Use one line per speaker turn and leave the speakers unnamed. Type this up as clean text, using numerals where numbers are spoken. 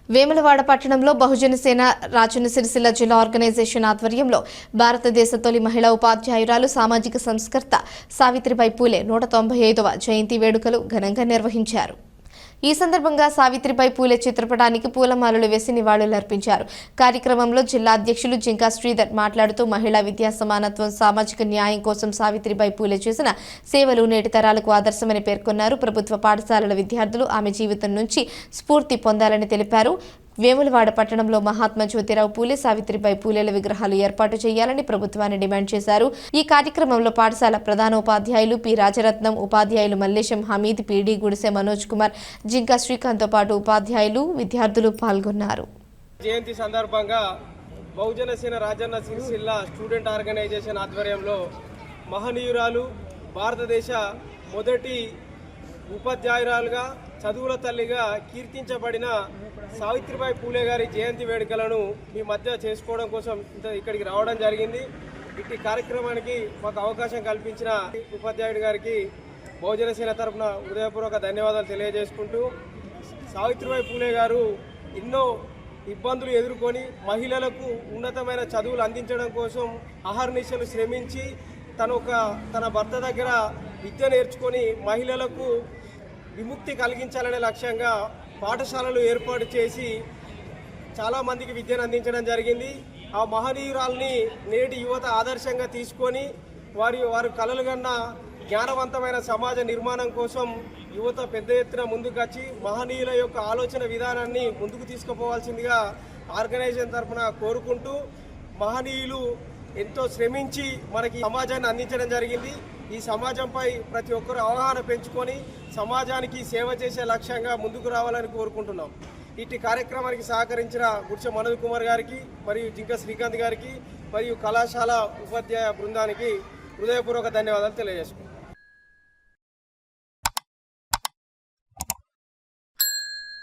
వేములవాడ పట్టణంలో బహుజన సేన రాజన్న సిరిసిల్ల జిల్లా ఆర్గనైజేషన్ ఆధ్వర్యంలో భారతదేశ తొలి మహిళా ఉపాధ్యాయురాలు సామాజిక సంస్కర్త సావిత్రిబాయి పూలే 195వ జయంతి వేడుకలు ఘనంగా నిర్వహించారు. ఈ సందర్భంగా సావిత్రిబాయి పూలే చిత్రపటానికి పూలమాలలు వేసి నివాళులర్పించారు. కార్యక్రమంలో జిల్లా అధ్యక్షులు జింకా శ్రీధర్ మాట్లాడుతూ మహిళా విద్యా సమానత్వం, సామాజిక న్యాయం కోసం సావిత్రిబాయి పూలే చేసిన సేవలు నేటి తరాలకు ఆదర్శమని పేర్కొన్నారు. ప్రభుత్వ పాఠశాలల విద్యార్థులు ఆమె జీవితం నుంచి స్ఫూర్తి పొందాలని తెలిపారు. వేములవాడ పట్టణంలో మహాత్మా జ్యోతిరావు పూలే, సావిత్రిబాయి పూలేల విగ్రహాలు ఏర్పాటు చేయాలని ప్రభుత్వాన్ని డిమాండ్ చేశారు. ఈ కార్యక్రమంలో పాఠశాల ప్రధానోపాధ్యాయులు పి రాజరత్నం, ఉపాధ్యాయులు మల్లేశం, హమీద్, పీడి, గుడిసె మనోజ్ కుమార్, జింకా శ్రీకాంత్తో పాటు ఉపాధ్యాయులు, విద్యార్థులు పాల్గొన్నారు.
జయంతి సందర్భంగా బహుజన సేన రాజన్న సిరిసిల్ల స్టూడెంట్ ఆర్గనైజేషన్ ఆధ్వర్యంలో మహనీయురాలు, భారతదేశ మొదటి ఉపాధ్యాయురాలుగా, చదువుల తల్లిగా కీర్తించబడిన సావిత్రిబాయి పూలే గారి జయంతి వేడుకలను మీ మధ్య చేసుకోవడం కోసం ఇక్కడికి రావడం జరిగింది. ఇట్టి కార్యక్రమానికి మాకు అవకాశం కల్పించిన ఉపాధ్యాయుడి గారికి బహుజన సేన తరఫున హృదయపూర్వక ధన్యవాదాలు తెలియజేసుకుంటూ, సావిత్రిబాయి పూలే గారు ఎన్నో ఇబ్బందులు ఎదుర్కొని మహిళలకు ఉన్నతమైన చదువులు అందించడం కోసం అహర్నిశలు శ్రమించి తన భర్త దగ్గర విద్య నేర్చుకొని మహిళలకు విముక్తి కలిగించాలనే లక్ష్యంగా పాఠశాలలు ఏర్పాటు చేసి చాలామందికి విద్యను అందించడం జరిగింది. ఆ మహనీయురాల్ని నేటి యువత ఆదర్శంగా తీసుకొని వారు కలలుగన్న జ్ఞానవంతమైన సమాజ నిర్మాణం కోసం యువత పెద్ద ఎత్తున ముందుకొచ్చి మహనీయుల యొక్క ఆలోచన విధానాన్ని ముందుకు తీసుకుపోవాల్సిందిగా ఆర్గనైజేషన్ తరఫున కోరుకుంటూ, మహనీయులు ఎంతో శ్రమించి మనకి సమాజాన్ని అందించడం జరిగింది. ఈ సమాజంపై ప్రతి ఒక్కరు అవగాహన పెంచుకొని సమాజానికి సేవ చేసే లక్ష్యంగా ముందుకు రావాలని కోరుకుంటున్నాం. ఇట్టి కార్యక్రమానికి సహకరించిన గుడిసె మనోజ్ కుమార్ గారికి మరియు జింకా శ్రీకాంత్ గారికి మరియు కళాశాల ఉపాధ్యాయ బృందానికి హృదయపూర్వక ధన్యవాదాలు తెలియజేసుకుంటున్నాం.